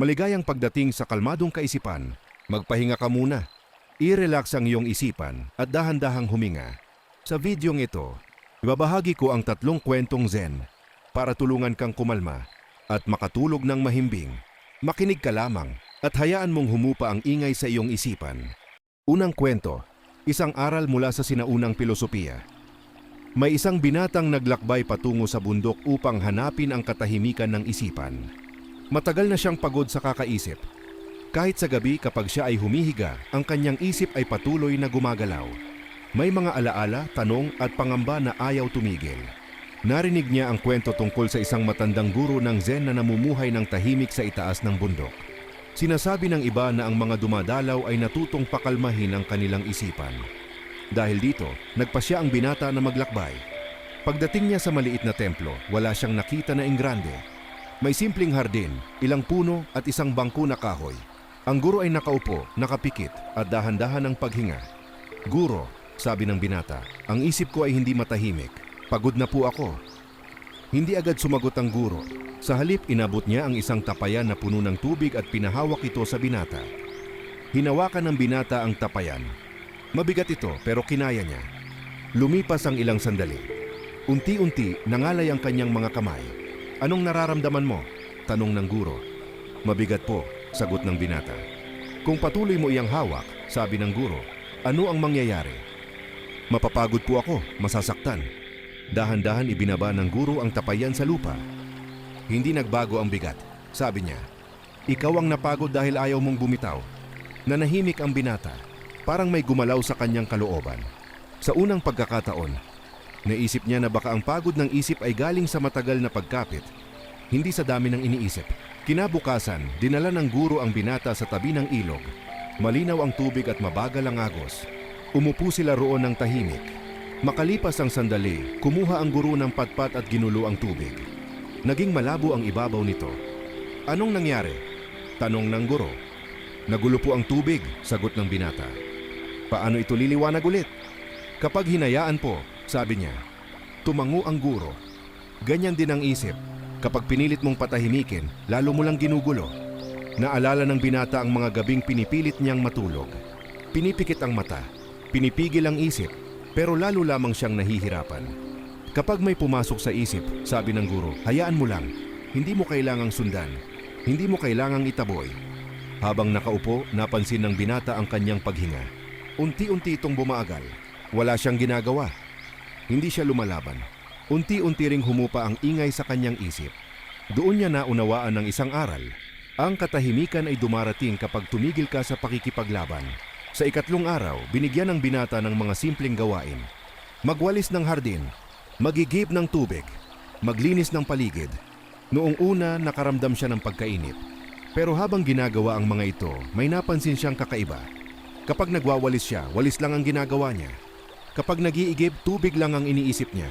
Maligayang pagdating sa kalmadong kaisipan, magpahinga ka muna. I-relax ang iyong isipan at dahan-dahang huminga. Sa videong ito, ibabahagi ko ang 3 kwentong Zen para tulungan kang kumalma at makatulog ng mahimbing. Makinig ka lamang at hayaan mong humupa ang ingay sa iyong isipan. Unang kwento, isang aral mula sa sinaunang pilosopiya. May isang binatang naglakbay patungo sa bundok upang hanapin ang katahimikan ng isipan. Matagal na siyang pagod sa kakaisip. Kahit sa gabi kapag siya ay humihiga, ang kanyang isip ay patuloy na gumagalaw. May mga alaala, tanong at pangamba na ayaw tumigil. Narinig niya ang kwento tungkol sa isang matandang guro ng Zen na namumuhay ng tahimik sa itaas ng bundok. Sinasabi ng iba na ang mga dumadalaw ay natutong pakalmahin ang kanilang isipan. Dahil dito, nagpasya ang binata na maglakbay. Pagdating niya sa maliit na templo, wala siyang nakita na engrande. May simpleng hardin, ilang puno at isang bangko na kahoy. Ang guro ay nakaupo, nakapikit at dahan-dahan ang paghinga. "Guro," sabi ng binata, "ang isip ko ay hindi matahimik. Pagod na po ako." Hindi agad sumagot ang guro. Sa halip, inabot niya ang isang tapayan na puno ng tubig at pinahawak ito sa binata. Hinawakan ng binata ang tapayan. Mabigat ito pero kinaya niya. Lumipas ang ilang sandali. Unti-unti nangalay ang kanyang mga kamay. "Anong nararamdaman mo?" tanong ng guro. "Mabigat po," sagot ng binata. "Kung patuloy mo iyang hawak," sabi ng guro, "ano ang mangyayari?" "Mapapagod po ako, masasaktan." Dahan-dahan ibinaba ng guro ang tapayan sa lupa. Hindi nagbago ang bigat, sabi niya. "Ikaw ang napagod dahil ayaw mong bumitaw." Nanahimik ang binata, parang may gumalaw sa kanyang kalooban. Sa unang pagkakataon, naisip niya na baka ang pagod ng isip ay galing sa matagal na pagkapit, hindi sa dami ng iniisip. Kinabukasan, dinala ng guro ang binata sa tabi ng ilog. Malinaw ang tubig at mabagal ang agos. Umupo sila roon ng tahimik. Makalipas ang sandali, kumuha ang guro ng patpat at ginulo ang tubig. Naging malabo ang ibabaw nito. "Anong nangyari?" tanong ng guro. "Nagulo po ang tubig," sagot ng binata. "Paano ito liliwanag ulit?" "Kapag hinayaan po," sabi niya. Tumango ang guro. "Ganyan din ang isip. Kapag pinilit mong patahimikin, lalo mo lang ginugulo." Naalala ng binata ang mga gabing pinipilit niyang matulog. Pinipikit ang mata, pinipigil ang isip, pero lalo lamang siyang nahihirapan. "Kapag may pumasok sa isip," sabi ng guro, "hayaan mo lang. Hindi mo kailangang sundan. Hindi mo kailangang itaboy." Habang nakaupo, napansin ng binata ang kanyang paghinga. Unti-unti itong bumaagal. Wala siyang ginagawa. Hindi siya lumalaban. Unti-unti ring humupa ang ingay sa kanyang isip. Doon niya naunawaan ng isang aral. Ang katahimikan ay dumarating kapag tumigil ka sa pakikipaglaban. Sa ikatlong araw, binigyan ng binata ng mga simpleng gawain. Magwalis ng hardin, magigib ng tubig, maglinis ng paligid. Noong una, nakaramdam siya ng pagkainip. Pero habang ginagawa ang mga ito, may napansin siyang kakaiba. Kapag nagwawalis siya, walis lang ang ginagawa niya. Kapag nag-iigib, tubig lang ang iniisip niya.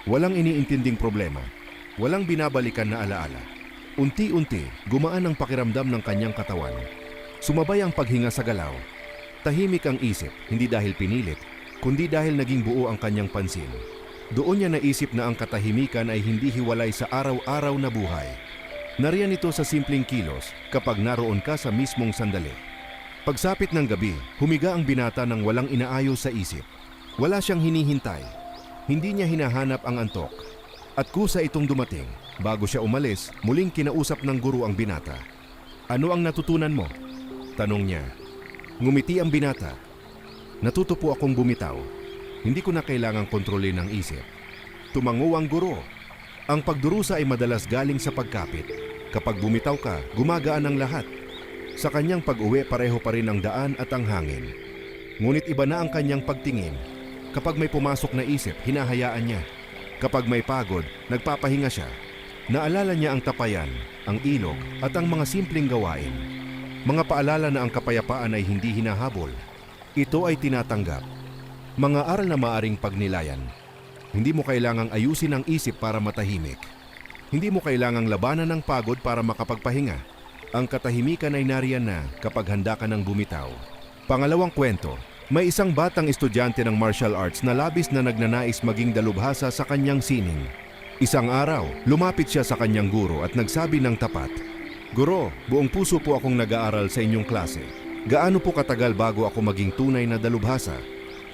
Walang iniintinding problema. Walang binabalikan na alaala. Unti-unti, gumaan ang pakiramdam ng kanyang katawan. Sumabay ang paghinga sa galaw. Tahimik ang isip, hindi dahil pinilit, kundi dahil naging buo ang kanyang pansin. Doon niya naisip na ang katahimikan ay hindi hiwalay sa araw-araw na buhay. Nariyan ito sa simpleng kilos kapag naroon ka sa mismong sandali. Pagsapit ng gabi, humiga ang binata ng walang inaayos sa isip. Wala siyang hinihintay. Hindi niya hinahanap ang antok. At kusa itong dumating. Bago siya umalis, muling kinausap ng guro ang binata. "Ano ang natutunan mo?" tanong niya. Ngumiti ang binata. "Natuto po akong bumitaw. Hindi ko na kailangang kontrolin ang isip." Tumango ang guro. "Ang pagdurusa ay madalas galing sa pagkapit. Kapag bumitaw ka, gumagaan ang lahat." Sa kanyang pag-uwi, pareho pa rin ang daan at ang hangin. Ngunit iba na ang kanyang pagtingin. Kapag may pumasok na isip, hinahayaan niya. Kapag may pagod, nagpapahinga siya. Naalala niya ang tapayan, ang ilog at ang mga simpleng gawain. Mga paalala na ang kapayapaan ay hindi hinahabol. Ito ay tinatanggap. Mga aral na maaring pagnilayan. Hindi mo kailangang ayusin ang isip para matahimik. Hindi mo kailangang labanan ng pagod para makapagpahinga. Ang katahimikan ay nariyan na kapag handa ka ng bumitaw. Pangalawang kwento. May isang batang estudyante ng martial arts na labis na nagnanais maging dalubhasa sa kanyang sining. Isang araw, lumapit siya sa kanyang guro at nagsabi ng tapat, Guro, buong puso po akong nag-aaral sa inyong klase. Gaano po katagal bago ako maging tunay na dalubhasa?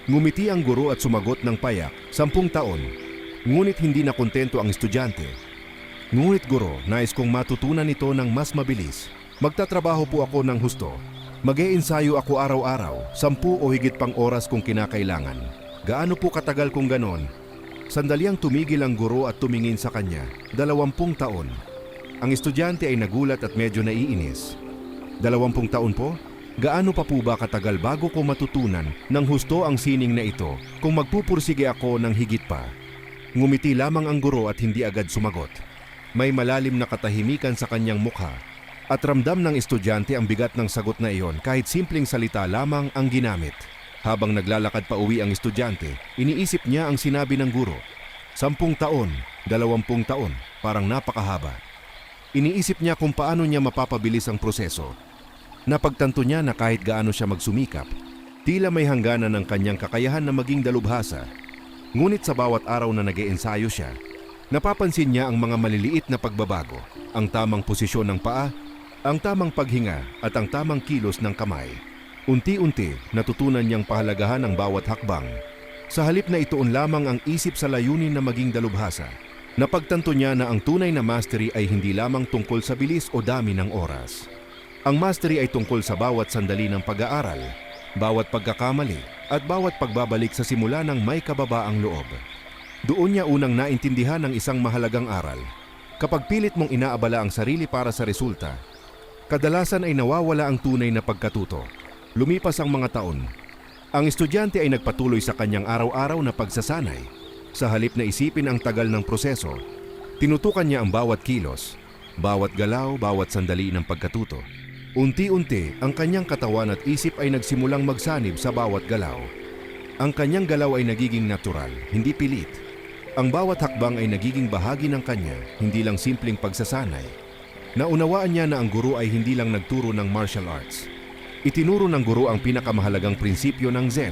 Ngumiti ang guro at sumagot ng payak, 10 taon. Ngunit hindi na kontento ang estudyante. Ngunit guro, nais kong matutunan ito ng mas mabilis. Magtatrabaho po ako ng husto. Mag-e-ensayo ako araw-araw, 10 o higit pang oras kung kinakailangan. Gaano po katagal kung ganon? Sandaliang tumigil ang guro at tumingin sa kanya, 20 taon. Ang estudyante ay nagulat at medyo naiinis. 20 taon po? Gaano pa po ba katagal bago ko matutunan ng husto ang sining na ito kung magpupursige ako ng higit pa? Ngumiti lamang ang guro at hindi agad sumagot. May malalim na katahimikan sa kanyang mukha at ramdam ng estudyante ang bigat ng sagot na iyon kahit simpleng salita lamang ang ginamit. Habang naglalakad pa uwi ang estudyante, iniisip niya ang sinabi ng guro. 10 taon, 20 taon, parang napakahaba. Iniisip niya kung paano niya mapapabilis ang proseso. Napagtanto niya na kahit gaano siya magsumikap, tila may hangganan ng kanyang kakayahan na maging dalubhasa. Ngunit sa bawat araw na nag-iensayo siya, napapansin niya ang mga maliliit na pagbabago, ang tamang posisyon ng paa, ang tamang paghinga at ang tamang kilos ng kamay. Unti-unti natutunan niyang pahalagahan ang bawat hakbang. Sa halip na ituon lamang ang isip sa layunin na maging dalubhasa, napagtanto niya na ang tunay na mastery ay hindi lamang tungkol sa bilis o dami ng oras. Ang mastery ay tungkol sa bawat sandali ng pag-aaral, bawat pagkakamali, at bawat pagbabalik sa simula ng may kababaang loob. Doon niya unang naintindihan ang isang mahalagang aral. Kapag pilit mong inaabala ang sarili para sa resulta, kadalasan ay nawawala ang tunay na pagkatuto. Lumipas ang mga taon. Ang estudyante ay nagpatuloy sa kanyang araw-araw na pagsasanay. Sa halip na isipin ang tagal ng proseso, tinutukan niya ang bawat kilos, bawat galaw, bawat sandali ng pagkatuto. Unti-unti, ang kanyang katawan at isip ay nagsimulang magsanib sa bawat galaw. Ang kanyang galaw ay nagiging natural, hindi pilit. Ang bawat hakbang ay nagiging bahagi ng kanya, hindi lang simpleng pagsasanay. Naunawaan niya na ang guro ay hindi lang nagturo ng martial arts. Itinuro ng guro ang pinakamahalagang prinsipyo ng Zen.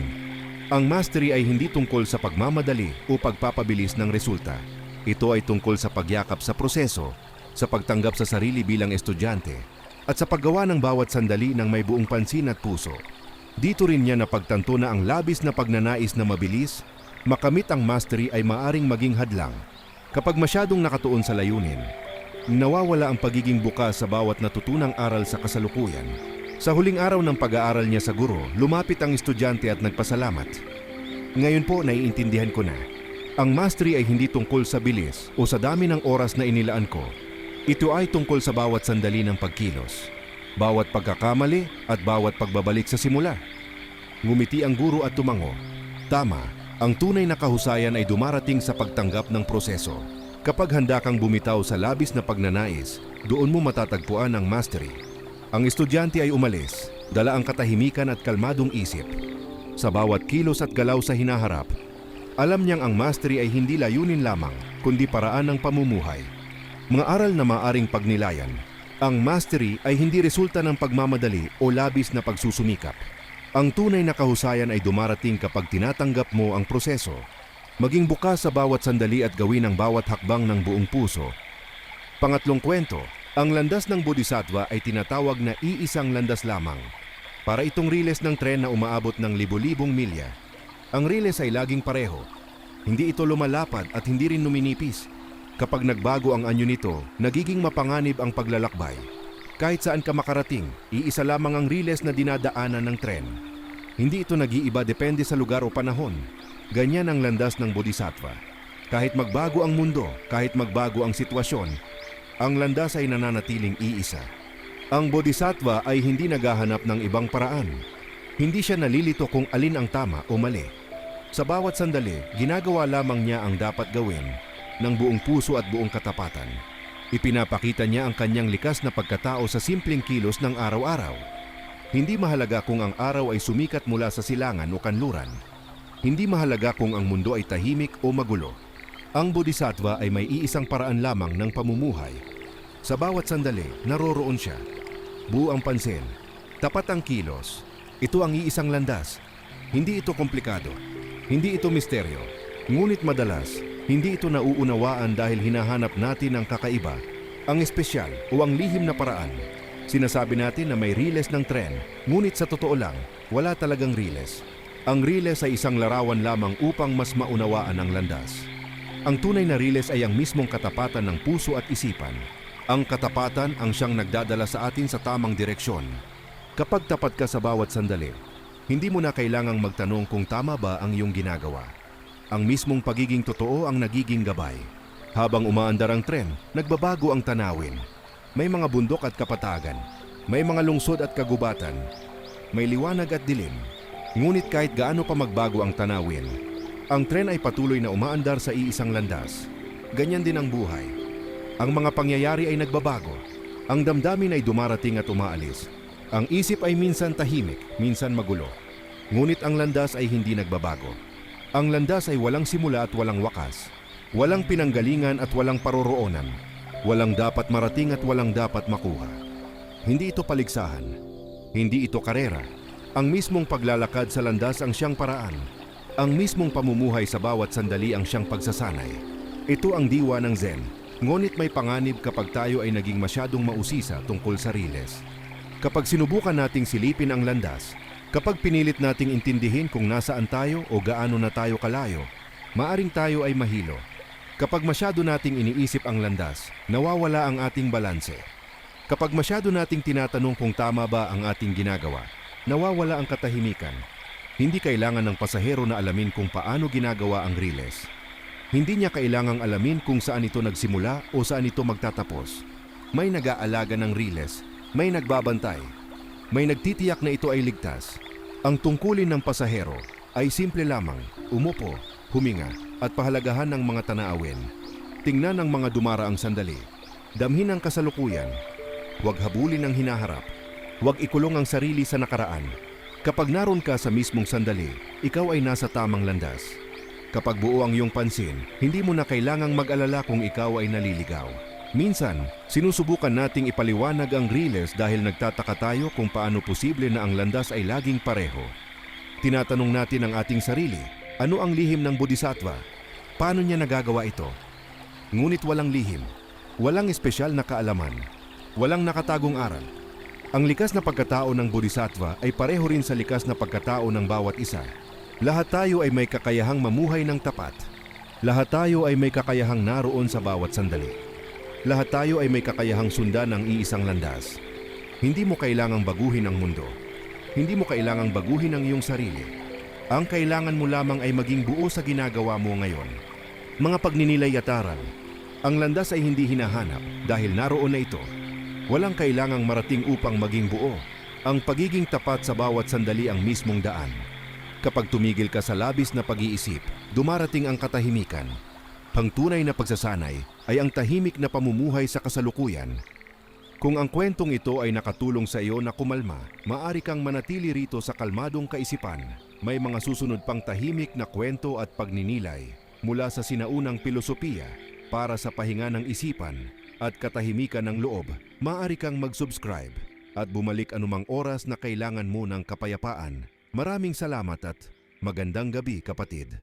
Ang mastery ay hindi tungkol sa pagmamadali o pagpapabilis ng resulta. Ito ay tungkol sa pagyakap sa proseso, sa pagtanggap sa sarili bilang estudyante, at sa paggawa ng bawat sandali ng may buong pansin at puso. Dito rin niya napagtanto na ang labis na pagnanais na mabilis, makamit ang mastery ay maaring maging hadlang. Kapag masyadong nakatuon sa layunin, nawawala ang pagiging bukas sa bawat natutunang aral sa kasalukuyan. Sa huling araw ng pag-aaral niya sa guro, lumapit ang estudyante at nagpasalamat. Ngayon po naiintindihan ko na. Ang mastery ay hindi tungkol sa bilis o sa dami ng oras na inilaan ko. Ito ay tungkol sa bawat sandali ng pagkilos, bawat pagkakamali at bawat pagbabalik sa simula. Ngumiti ang guro at tumango. Tama, ang tunay na kahusayan ay dumarating sa pagtanggap ng proseso. Kapag handa kang bumitaw sa labis na pagnanais, doon mo matatagpuan ang mastery. Ang estudyante ay umalis, dala ang katahimikan at kalmadong isip. Sa bawat kilos at galaw sa hinaharap, alam niyang ang mastery ay hindi layunin lamang, kundi paraan ng pamumuhay. Mga aral na maaring pagnilayan. Ang mastery ay hindi resulta ng pagmamadali o labis na pagsusumikap. Ang tunay na kahusayan ay dumarating kapag tinatanggap mo ang proseso. Maging bukas sa bawat sandali at gawin ang bawat hakbang ng buong puso. Pangatlong kwento, ang landas ng Bodhisattva ay tinatawag na iisang landas lamang. Para itong riles ng tren na umaabot ng libo-libong milya. Ang riles ay laging pareho. Hindi ito lumalapad at hindi rin numinipis. Kapag nagbago ang anyo nito, nagiging mapanganib ang paglalakbay. Kahit saan ka makarating, iisa lamang ang riles na dinadaanan ng tren. Hindi ito nag-iiba depende sa lugar o panahon. Ganyan ang landas ng Bodhisattva. Kahit magbago ang mundo, kahit magbago ang sitwasyon, ang landas ay nananatiling iisa. Ang Bodhisattva ay hindi naghahanap ng ibang paraan. Hindi siya nalilito kung alin ang tama o mali. Sa bawat sandali, ginagawa lamang niya ang dapat gawin ng buong puso at buong katapatan. Ipinapakita niya ang kanyang likas na pagkatao sa simpleng kilos ng araw-araw. Hindi mahalaga kung ang araw ay sumikat mula sa silangan o kanluran. Hindi mahalaga kung ang mundo ay tahimik o magulo. Ang Bodhisattva ay may iisang paraan lamang ng pamumuhay. Sa bawat sandali, naroroon siya. Buo ang pansin. Tapat ang kilos. Ito ang iisang landas. Hindi ito komplikado. Hindi ito misteryo. Ngunit madalas, hindi ito nauunawaan dahil hinahanap natin ang kakaiba. Ang espesyal o ang lihim na paraan. Sinasabi natin na may riles ng tren, ngunit sa totoo lang, wala talagang riles. Ang riles ay isang larawan lamang upang mas maunawaan ang landas. Ang tunay na riles ay ang mismong katapatan ng puso at isipan. Ang katapatan ang siyang nagdadala sa atin sa tamang direksyon. Kapag tapat ka sa bawat sandali, hindi mo na kailangang magtanong kung tama ba ang iyong ginagawa. Ang mismong pagiging totoo ang nagiging gabay. Habang umaandar ang tren, nagbabago ang tanawin. May mga bundok at kapatagan, may mga lungsod at kagubatan, may liwanag at dilim. Ngunit kahit gaano pa magbago ang tanawin, ang tren ay patuloy na umaandar sa iisang landas. Ganyan din ang buhay. Ang mga pangyayari ay nagbabago. Ang damdamin ay dumarating at umaalis. Ang isip ay minsan tahimik, minsan magulo. Ngunit ang landas ay hindi nagbabago. Ang landas ay walang simula at walang wakas. Walang pinanggalingan at walang paroroonan. Walang dapat marating at walang dapat makuha. Hindi ito paligsahan. Hindi ito karera. Ang mismong paglalakad sa landas ang siyang paraan. Ang mismong pamumuhay sa bawat sandali ang siyang pagsasanay. Ito ang diwa ng Zen. Ngunit may panganib kapag tayo ay naging masyadong mausisa tungkol sa riles. Kapag sinubukan nating silipin ang landas, kapag pinilit nating intindihin kung nasaan tayo o gaano na tayo kalayo, maaring tayo ay mahilo. Kapag masyado nating iniisip ang landas, nawawala ang ating balanse. Kapag masyado nating tinatanong kung tama ba ang ating ginagawa, nawawala ang katahimikan. Hindi kailangan ng pasahero na alamin kung paano ginagawa ang riles. Hindi niya kailangang alamin kung saan ito nagsimula o saan ito magtatapos. May nag-aalaga ng riles, may nagbabantay, may nagtitiyak na ito ay ligtas. Ang tungkulin ng pasahero ay simple lamang, umupo, huminga, at pahalagahan ng mga tanaawin. Tingnan ang mga dumaraang sandali. Damhin ang kasalukuyan. Huwag habulin ang hinaharap. Huwag ikulong ang sarili sa nakaraan. Kapag naroon ka sa mismong sandali, ikaw ay nasa tamang landas. Kapag buo ang iyong pansin, hindi mo na kailangang mag-alala kung ikaw ay naliligaw. Minsan, sinusubukan nating ipaliwanag ang riles dahil nagtataka tayo kung paano posible na ang landas ay laging pareho. Tinatanong natin ang ating sarili, ano ang lihim ng Bodhisattva? Paano niya nagagawa ito? Ngunit walang lihim, walang espesyal na kaalaman, walang nakatagong aral. Ang likas na pagkatao ng Bodhisattva ay pareho rin sa likas na pagkatao ng bawat isa. Lahat tayo ay may kakayahang mamuhay ng tapat. Lahat tayo ay may kakayahang naroon sa bawat sandali. Lahat tayo ay may kakayahang sundan ang iisang landas. Hindi mo kailangang baguhin ang mundo. Hindi mo kailangang baguhin ang iyong sarili. Ang kailangan mo lamang ay maging buo sa ginagawa mo ngayon. Mga pagninilay at aral. Ang landas ay hindi hinahanap dahil naroon na ito. Walang kailangang marating upang maging buo. Ang pagiging tapat sa bawat sandali ang mismong daan. Kapag tumigil ka sa labis na pag-iisip, dumarating ang katahimikan. Pangtunay na pagsasanay ay ang tahimik na pamumuhay sa kasalukuyan. Kung ang kwentong ito ay nakatulong sa iyo na kumalma, maaari kang manatili rito sa kalmadong kaisipan. May mga susunod pang tahimik na kwento at pagninilay mula sa sinaunang pilosopiya para sa pahinga ng isipan at katahimikan ng loob. Maaari kang mag-subscribe at bumalik anumang oras na kailangan mo ng kapayapaan. Maraming salamat at magandang gabi, kapatid.